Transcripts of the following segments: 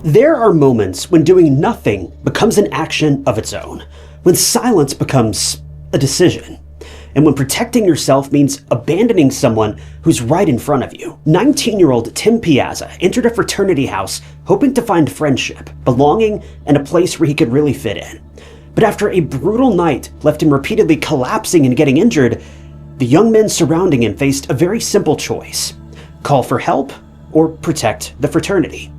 There are moments when doing nothing becomes an action of its own, when silence becomes a decision, and when protecting yourself means abandoning someone who's right in front of you. 19-year-old Tim Piazza entered a fraternity house hoping to find friendship, belonging, and a place where he could really fit in. But after a brutal night left him repeatedly collapsing and getting injured, the young men surrounding him faced a very simple choice: call for help or protect the fraternity.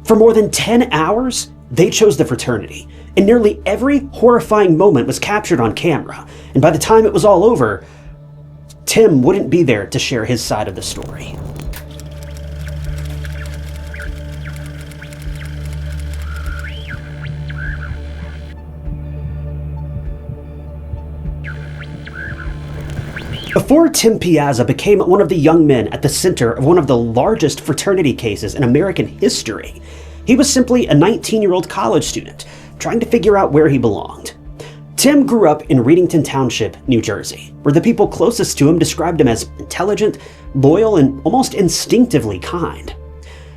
For more than 10 hours, they chose the fraternity, and nearly every horrifying moment was captured on camera. And by the time it was all over, Tim wouldn't be there to share his side of the story. Before Tim Piazza became one of the young men at the center of one of the largest fraternity cases in American history, he was simply a 19-year-old college student trying to figure out where he belonged. Tim grew up in Readington Township, New Jersey, where the people closest to him described him as intelligent, loyal, and almost instinctively kind.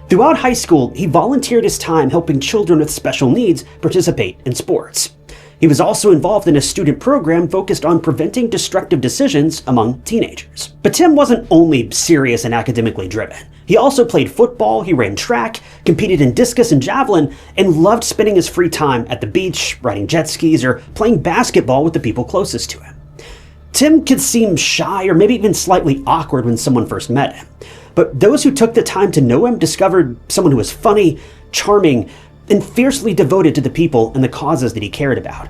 Throughout high school, he volunteered his time helping children with special needs participate in sports. He was also involved in a student program focused on preventing destructive decisions among teenagers. But Tim wasn't only serious and academically driven. He also played football, he ran track, competed in discus and javelin, and loved spending his free time at the beach, riding jet skis, or playing basketball with the people closest to him. Tim could seem shy or maybe even slightly awkward when someone first met him. But those who took the time to know him discovered someone who was funny, charming, and fiercely devoted to the people and the causes that he cared about.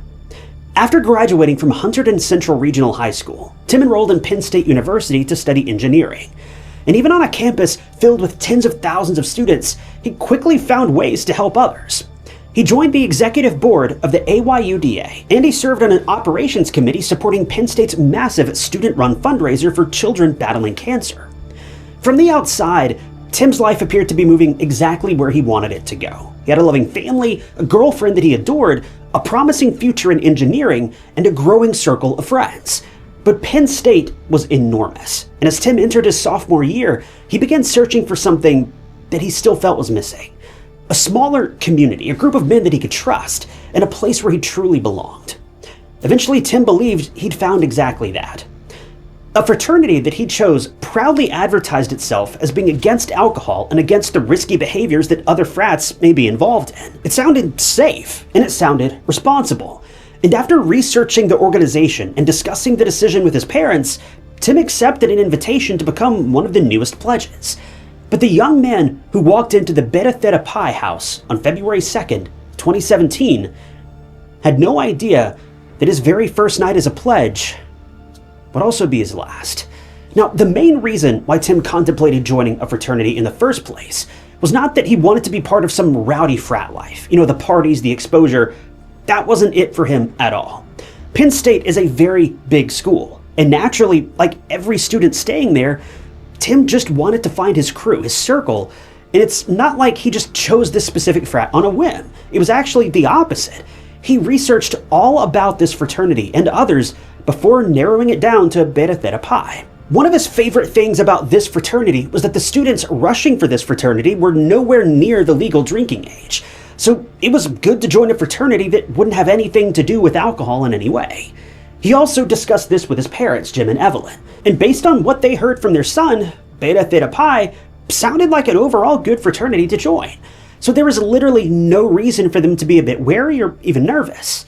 After graduating from Hunterdon Central Regional High School, Tim enrolled in Penn State University to study engineering. And even on a campus filled with tens of thousands of students, he quickly found ways to help others. He joined the executive board of the AYUDA, and he served on an operations committee supporting Penn State's massive student-run fundraiser for children battling cancer. From the outside, Tim's life appeared to be moving exactly where he wanted it to go. He had a loving family, a girlfriend that he adored, a promising future in engineering, and a growing circle of friends. But Penn State was enormous, and as Tim entered his sophomore year, he began searching for something that he still felt was missing. A smaller community, a group of men that he could trust, and a place where he truly belonged. Eventually, Tim believed he'd found exactly that. A fraternity that he chose proudly advertised itself as being against alcohol and against the risky behaviors that other frats may be involved in. It sounded safe, and it sounded responsible. And after researching the organization and discussing the decision with his parents, Tim accepted an invitation to become one of the newest pledges. But the young man who walked into the Beta Theta Pi house on February 2nd, 2017, had no idea that his very first night as a pledge would also be his last. Now, the main reason why Tim contemplated joining a fraternity in the first place was not that he wanted to be part of some rowdy frat life. The parties, the exposure, that wasn't it for him at all. Penn State is a very big school, and naturally, like every student staying there, Tim just wanted to find his crew, his circle, and it's not like he just chose this specific frat on a whim. It was actually the opposite. He researched all about this fraternity and others before narrowing it down to Beta Theta Pi. One of his favorite things about this fraternity was that the students rushing for this fraternity were nowhere near the legal drinking age. So it was good to join a fraternity that wouldn't have anything to do with alcohol in any way. He also discussed this with his parents, Jim and Evelyn, and based on what they heard from their son, Beta Theta Pi sounded like an overall good fraternity to join. So there was literally no reason for them to be a bit wary or even nervous.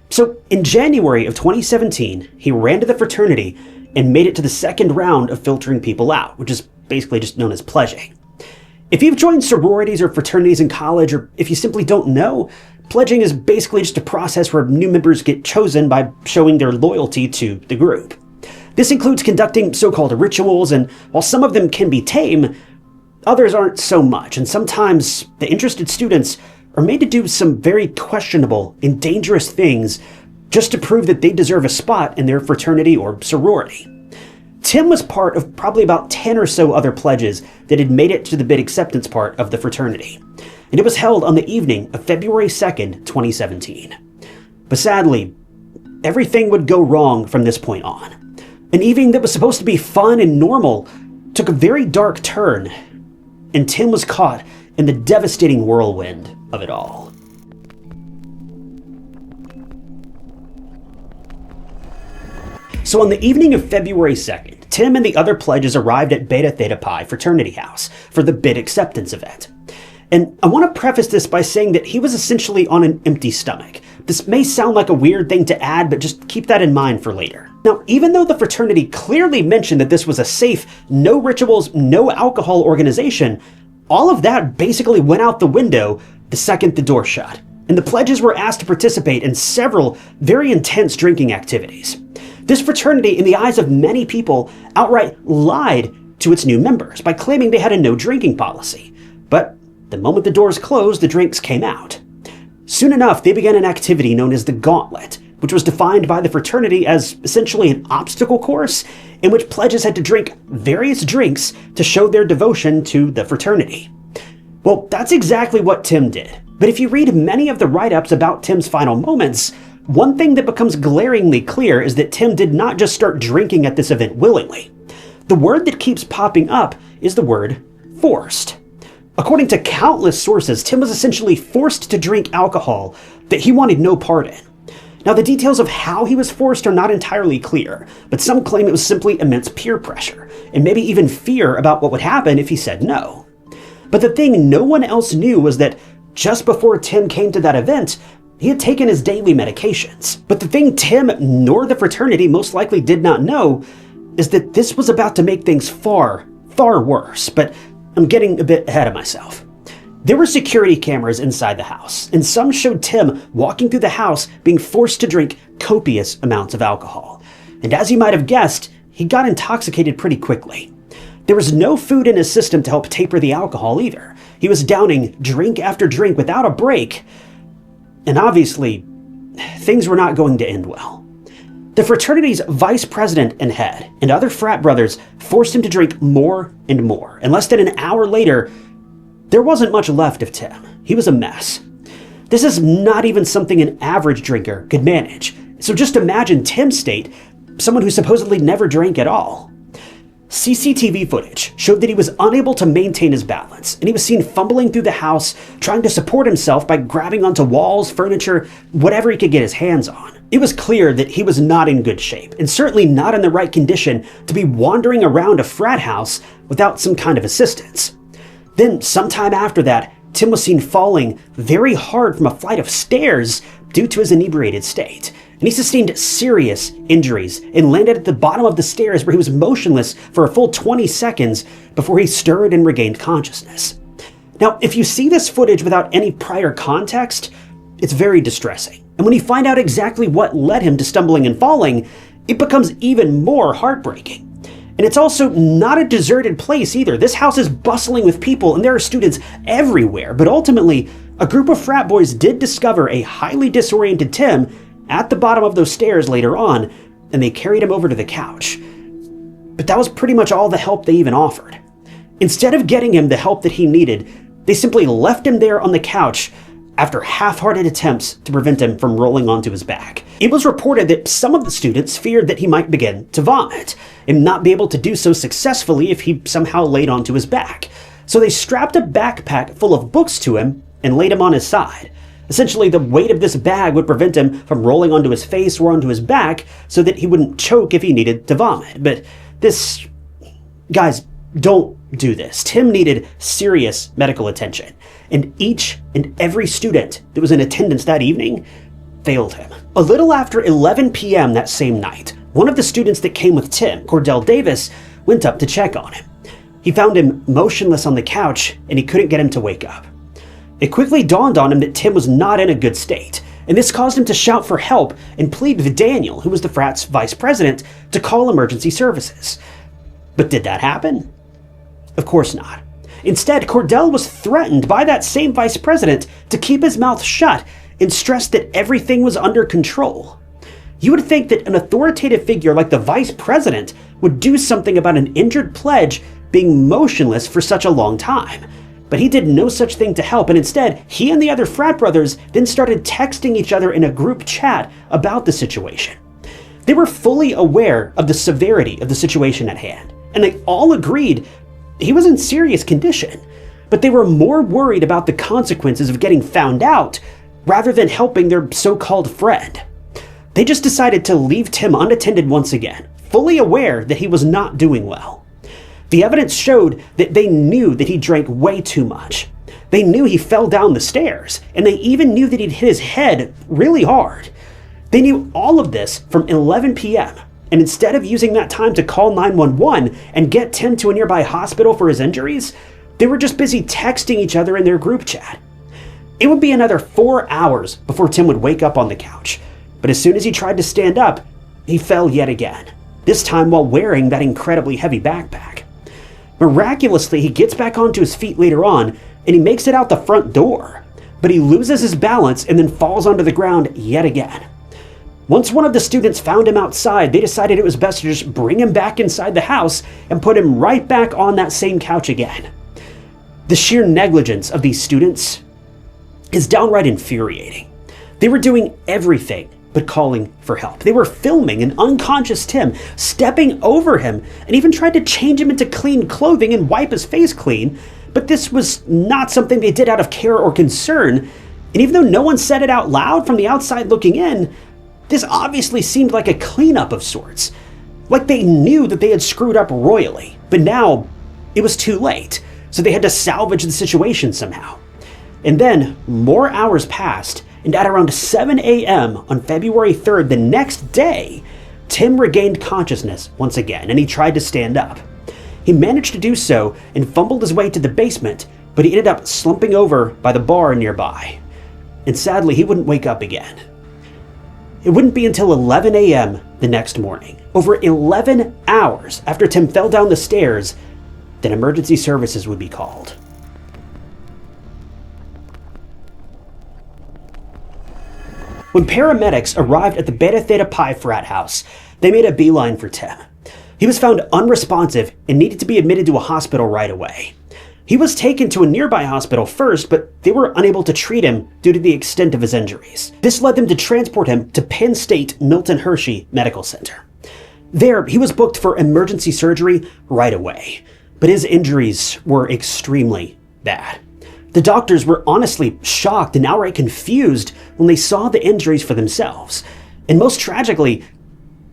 So in January of 2017, he ran to the fraternity and made it to the second round of filtering people out, which is basically just known as pledging. If you've joined sororities or fraternities in college, or if you simply don't know, pledging is basically just a process where new members get chosen by showing their loyalty to the group. This includes conducting so-called rituals, and while some of them can be tame, others aren't so much, and sometimes the interested students are made to do some very questionable and dangerous things just to prove that they deserve a spot in their fraternity or sorority. Tim was part of probably about 10 or so other pledges that had made it to the bid acceptance part of the fraternity, and it was held on the evening of February 2nd, 2017. But sadly, everything would go wrong from this point on. An evening that was supposed to be fun and normal took a very dark turn, and Tim was caught in the devastating whirlwind of it all. So on the evening of February 2nd, Tim and the other pledges arrived at Beta Theta Pi fraternity house for the bid acceptance event. And I want to preface this by saying that he was essentially on an empty stomach. This may sound like a weird thing to add, but just keep that in mind for later. Now, even though the fraternity clearly mentioned that this was a safe, no rituals, no alcohol organization, all of that basically went out the window the second the door shut. And the pledges were asked to participate in several very intense drinking activities. This fraternity, in the eyes of many people, outright lied to its new members by claiming they had a no drinking policy. But the moment the doors closed, the drinks came out. Soon enough, they began an activity known as the Gauntlet, which was defined by the fraternity as essentially an obstacle course in which pledges had to drink various drinks to show their devotion to the fraternity. Well, that's exactly what Tim did. But if you read many of the write-ups about Tim's final moments, one thing that becomes glaringly clear is that Tim did not just start drinking at this event willingly. The word that keeps popping up is the word forced. According to countless sources, Tim was essentially forced to drink alcohol that he wanted no part in. Now, the details of how he was forced are not entirely clear, but some claim it was simply immense peer pressure, and maybe even fear about what would happen if he said no. But the thing no one else knew was that just before Tim came to that event, he had taken his daily medications. But the thing Tim nor the fraternity most likely did not know is that this was about to make things far, far worse. But I'm getting a bit ahead of myself. There were security cameras inside the house, and some showed Tim walking through the house being forced to drink copious amounts of alcohol. And as you might have guessed, he got intoxicated pretty quickly. There was no food in his system to help taper the alcohol either. He was downing drink after drink without a break. And obviously, things were not going to end well. The fraternity's vice president and head and other frat brothers forced him to drink more and more. And less than an hour later, there wasn't much left of Tim. He was a mess. This is not even something an average drinker could manage. So just imagine Tim's state, someone who supposedly never drank at all. CCTV footage showed that he was unable to maintain his balance, and he was seen fumbling through the house, trying to support himself by grabbing onto walls, furniture, whatever he could get his hands on. It was clear that he was not in good shape, and certainly not in the right condition to be wandering around a frat house without some kind of assistance. Then, sometime after that, Tim was seen falling very hard from a flight of stairs due to his inebriated state. And he sustained serious injuries and landed at the bottom of the stairs where he was motionless for a full 20 seconds before he stirred and regained consciousness. Now, if you see this footage without any prior context, it's very distressing. And when you find out exactly what led him to stumbling and falling, it becomes even more heartbreaking. And it's also not a deserted place either. This house is bustling with people and there are students everywhere. But ultimately, a group of frat boys did discover a highly disoriented Tim at the bottom of those stairs later on, and they carried him over to the couch. But that was pretty much all the help they even offered. Instead of getting him the help that he needed, they simply left him there on the couch after half-hearted attempts to prevent him from rolling onto his back. It was reported that some of the students feared that he might begin to vomit, and not be able to do so successfully if he somehow laid onto his back. So they strapped a backpack full of books to him and laid him on his side. Essentially, the weight of this bag would prevent him from rolling onto his face or onto his back so that he wouldn't choke if he needed to vomit. But this... Guys, don't do this. Tim needed serious medical attention, and each and every student that was in attendance that evening failed him. A little after 11 p.m. that same night, one of the students that came with Tim, Cordell Davis, went up to check on him. He found him motionless on the couch, and he couldn't get him to wake up. It quickly dawned on him that Tim was not in a good state, and this caused him to shout for help and plead with Daniel, who was the frat's vice president, to call emergency services. But did that happen? Of course not. Instead, Cordell was threatened by that same vice president to keep his mouth shut and stressed that everything was under control. You would think that an authoritative figure like the vice president would do something about an injured pledge being motionless for such a long time. But he did no such thing to help, and instead, he and the other frat brothers then started texting each other in a group chat about the situation. They were fully aware of the severity of the situation at hand, and they all agreed he was in serious condition. but they were more worried about the consequences of getting found out rather than helping their so-called friend. They just decided to leave Tim unattended once again, fully aware that he was not doing well. The evidence showed that they knew that he drank way too much. They knew he fell down the stairs, and they even knew that he'd hit his head really hard. They knew all of this from 11 p.m., and instead of using that time to call 911 and get Tim to a nearby hospital for his injuries, they were just busy texting each other in their group chat. It would be another 4 hours before Tim would wake up on the couch, but as soon as he tried to stand up, he fell yet again, this time while wearing that incredibly heavy backpack. Miraculously, he gets back onto his feet later on, and he makes it out the front door, but he loses his balance and then falls onto the ground yet again. Once one of the students found him outside, they decided it was best to just bring him back inside the house and put him right back on that same couch again. The sheer negligence of these students is downright infuriating. They were doing everything but calling for help. They were filming an unconscious Tim, stepping over him, and even tried to change him into clean clothing and wipe his face clean, but this was not something they did out of care or concern, and even though no one said it out loud from the outside looking in, this obviously seemed like a cleanup of sorts. Like they knew that they had screwed up royally, but now it was too late, so they had to salvage the situation somehow. And then more hours passed, and at around 7 a.m. on February 3rd, the next day, Tim regained consciousness once again, and he tried to stand up. He managed to do so and fumbled his way to the basement, but he ended up slumping over by the bar nearby. And sadly, he wouldn't wake up again. It wouldn't be until 11 a.m. the next morning, over 11 hours after Tim fell down the stairs, that emergency services would be called. When paramedics arrived at the Beta Theta Pi frat house, they made a beeline for Tim. He was found unresponsive and needed to be admitted to a hospital right away. He was taken to a nearby hospital first, but they were unable to treat him due to the extent of his injuries. This led them to transport him to Penn State Milton Hershey Medical Center. There, he was booked for emergency surgery right away, but his injuries were extremely bad. The doctors were honestly shocked and outright confused when they saw the injuries for themselves. And most tragically,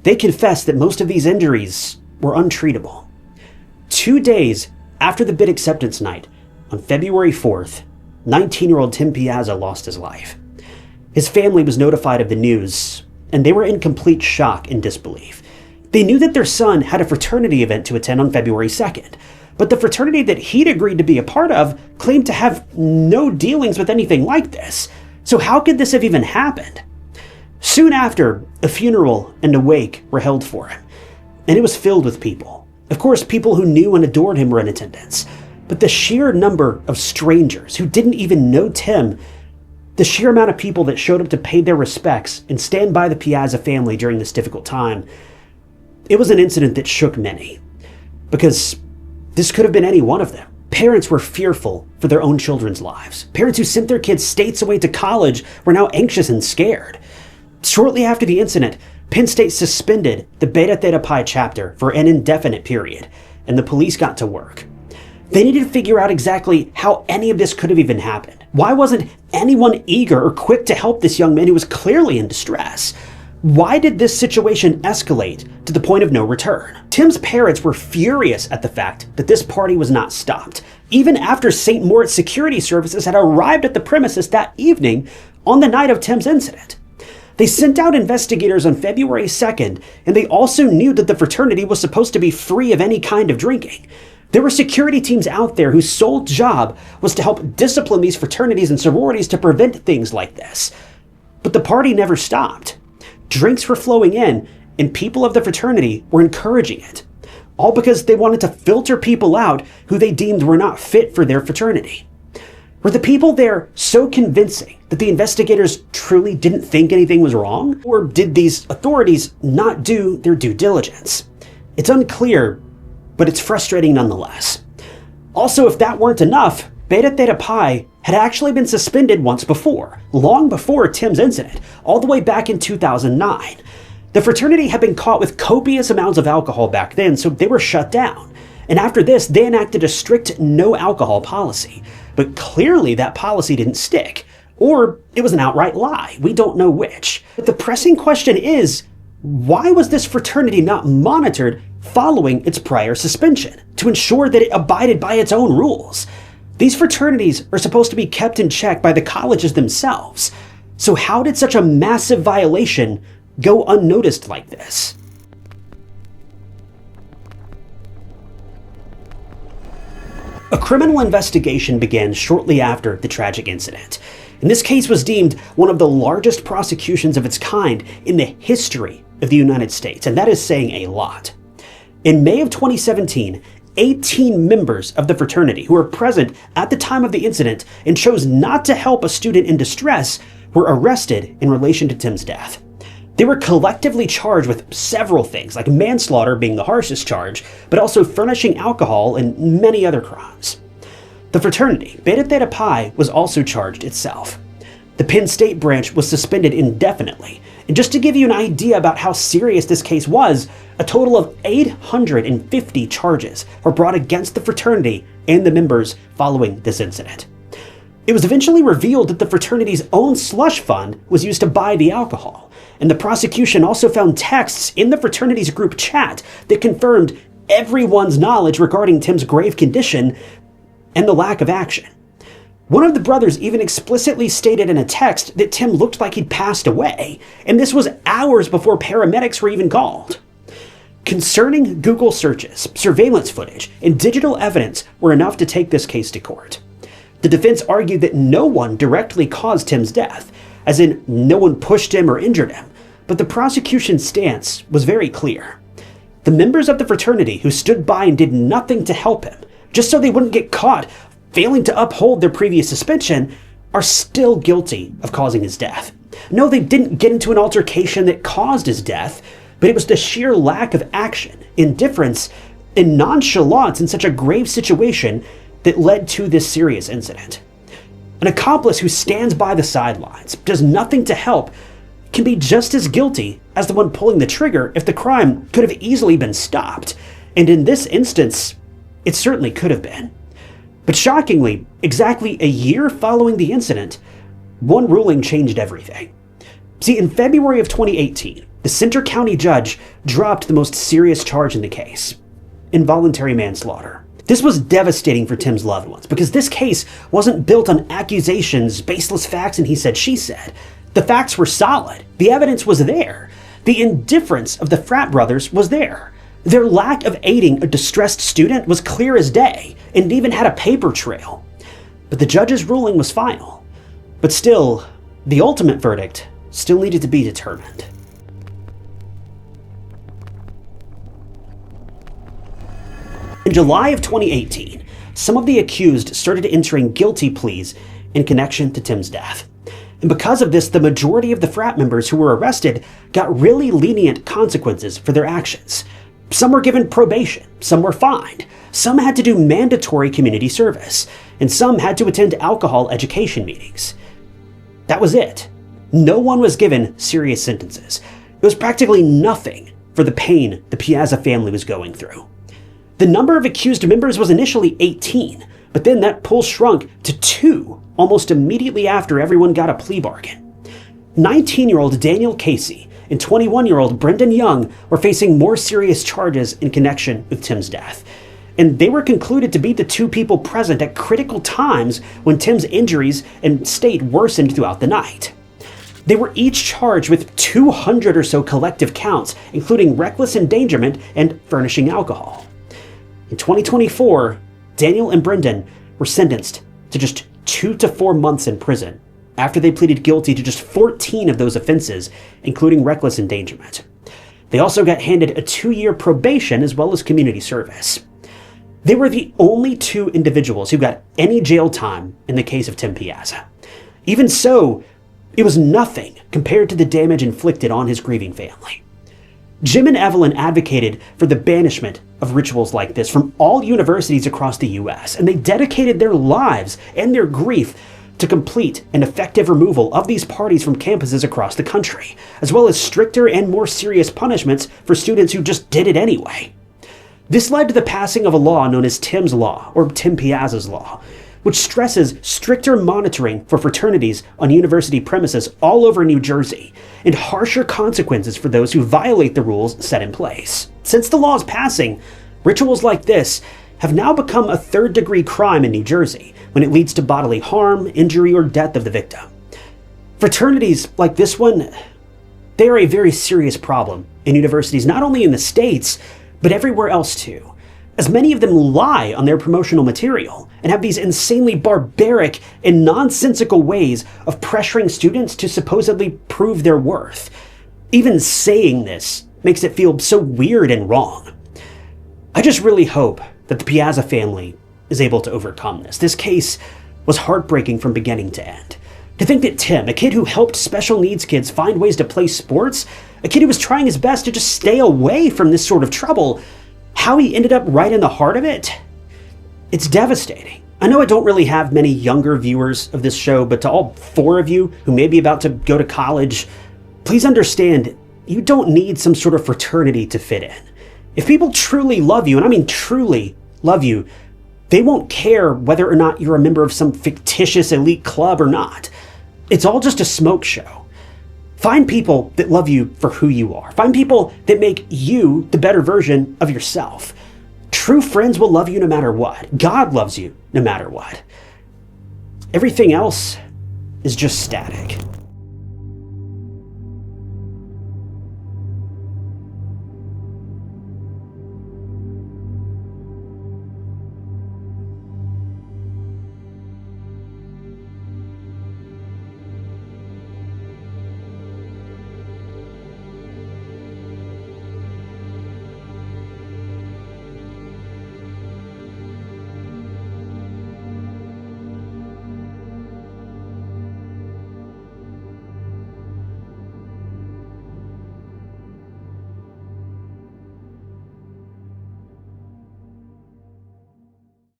they confessed that most of these injuries were untreatable. 2 days after the bid acceptance night, on February 4th, 19-year-old Tim Piazza lost his life. His family was notified of the news, and they were in complete shock and disbelief. They knew that their son had a fraternity event to attend on February 2nd, but the fraternity that he'd agreed to be a part of claimed to have no dealings with anything like this. So how could this have even happened? Soon after, a funeral and a wake were held for him, and it was filled with people. Of course, people who knew and adored him were in attendance, but the sheer number of strangers who didn't even know Tim, the sheer amount of people that showed up to pay their respects and stand by the Piazza family during this difficult time, it was an incident that shook many, because this could have been any one of them. Parents were fearful for their own children's lives. Parents who sent their kids states away to college were now anxious and scared. Shortly after the incident, Penn State suspended the Beta Theta Pi chapter for an indefinite period, and the police got to work. They needed to figure out exactly how any of this could have even happened. Why wasn't anyone eager or quick to help this young man who was clearly in distress? Why did this situation escalate to the point of no return? Tim's parents were furious at the fact that this party was not stopped, even after St. Moritz security services had arrived at the premises that evening on the night of Tim's incident. They sent out investigators on February 2nd, and they also knew that the fraternity was supposed to be free of any kind of drinking. There were security teams out there whose sole job was to help discipline these fraternities and sororities to prevent things like this. But the party never stopped. Drinks were flowing in, and people of the fraternity were encouraging it, all because they wanted to filter people out who they deemed were not fit for their fraternity. Were the people there so convincing that the investigators truly didn't think anything was wrong? Or did these authorities not do their due diligence? It's unclear, but it's frustrating nonetheless. Also, if that weren't enough, Beta Theta Pi had actually been suspended once before, long before Tim's incident, all the way back in 2009. The fraternity had been caught with copious amounts of alcohol back then, so they were shut down. And after this, they enacted a strict no alcohol policy. But clearly that policy didn't stick. Or it was an outright lie. We don't know which. But the pressing question is, why was this fraternity not monitored following its prior suspension to ensure that it abided by its own rules? These fraternities are supposed to be kept in check by the colleges themselves. So how did such a massive violation go unnoticed like this? A criminal investigation began shortly after the tragic incident, and this case was deemed one of the largest prosecutions of its kind in the history of the United States, and that is saying a lot. In May of 2017, 18 members of the fraternity who were present at the time of the incident and chose not to help a student in distress were arrested in relation to Tim's death. They were collectively charged with several things, like manslaughter being the harshest charge, but also furnishing alcohol and many other crimes. The fraternity, Beta Theta Pi, was also charged itself. The Penn State branch was suspended indefinitely, and just to give you an idea about how serious this case was, a total of 850 charges were brought against the fraternity and the members following this incident. It was eventually revealed that the fraternity's own slush fund was used to buy the alcohol, and the prosecution also found texts in the fraternity's group chat that confirmed everyone's knowledge regarding Tim's grave condition and the lack of action. One of the brothers even explicitly stated in a text that Tim looked like he'd passed away, and this was hours before paramedics were even called. Concerning Google searches, surveillance footage, and digital evidence were enough to take this case to court. The defense argued that no one directly caused Tim's death, as in no one pushed him or injured him, but the prosecution's stance was very clear. The members of the fraternity who stood by and did nothing to help him, just so they wouldn't get caught failing to uphold their previous suspension, are still guilty of causing his death. No, they didn't get into an altercation that caused his death, but it was the sheer lack of action, indifference, and nonchalance in such a grave situation that led to this serious incident. An accomplice who stands by the sidelines, does nothing to help, can be just as guilty as the one pulling the trigger if the crime could have easily been stopped. And in this instance, it certainly could have been. But shockingly, exactly a year following the incident, one ruling changed everything. See, in February of 2018, the Centre County judge dropped the most serious charge in the case: involuntary manslaughter. This was devastating for Tim's loved ones because this case wasn't built on accusations, baseless facts, and he said, she said. The facts were solid. The evidence was there. The indifference of the frat brothers was there. Their lack of aiding a distressed student was clear as day and even had a paper trail. But the judge's ruling was final. But still, the ultimate verdict still needed to be determined. In July of 2018, some of the accused started entering guilty pleas in connection to Tim's death. And because of this, the majority of the frat members who were arrested got really lenient consequences for their actions. Some were given probation, some were fined, some had to do mandatory community service, and some had to attend alcohol education meetings. That was it. No one was given serious sentences. It was practically nothing for the pain the Piazza family was going through. The number of accused members was initially 18, but then that pool shrunk to 2 almost immediately after everyone got a plea bargain. 19-year-old Daniel Casey and 21-year-old Brendan Young were facing more serious charges in connection with Tim's death, and they were concluded to be the 2 people present at critical times when Tim's injuries and state worsened throughout the night. They were each charged with 200 or so collective counts, including reckless endangerment and furnishing alcohol. In 2024, Daniel and Brendan were sentenced to just 2 to 4 months in prison after they pleaded guilty to just 14 of those offenses, including reckless endangerment. They also got handed a 2-year probation as well as community service. They were the only 2 individuals who got any jail time in the case of Tim Piazza. Even so, it was nothing compared to the damage inflicted on his grieving family. Jim and Evelyn advocated for the banishment of rituals like this from all universities across the US, and they dedicated their lives and their grief to complete an effective removal of these parties from campuses across the country, as well as stricter and more serious punishments for students who just did it anyway. This led to the passing of a law known as Tim's Law, or Tim Piazza's Law, which stresses stricter monitoring for fraternities on university premises all over New Jersey, and harsher consequences for those who violate the rules set in place. Since the law's passing, rituals like this have now become a third-degree crime in New Jersey when it leads to bodily harm, injury, or death of the victim. Fraternities like this one, they are a very serious problem in universities not only in the States, but everywhere else too, as many of them lie on their promotional material and have these insanely barbaric and nonsensical ways of pressuring students to supposedly prove their worth. Even saying this makes it feel so weird and wrong. I just really hope that the Piazza family is able to overcome this. This case was heartbreaking from beginning to end. To think that Tim, a kid who helped special needs kids find ways to play sports, a kid who was trying his best to just stay away from this sort of trouble, how he ended up right in the heart of it, it's devastating. I know I don't really have many younger viewers of this show, but to all 4 of you who may be about to go to college, please understand you don't need some sort of fraternity to fit in. If people truly love you, and I mean truly love you, they won't care whether or not you're a member of some fictitious elite club or not. It's all just a smoke show. Find people that love you for who you are. Find people that make you the better version of yourself. True friends will love you no matter what. God loves you no matter what. Everything else is just static.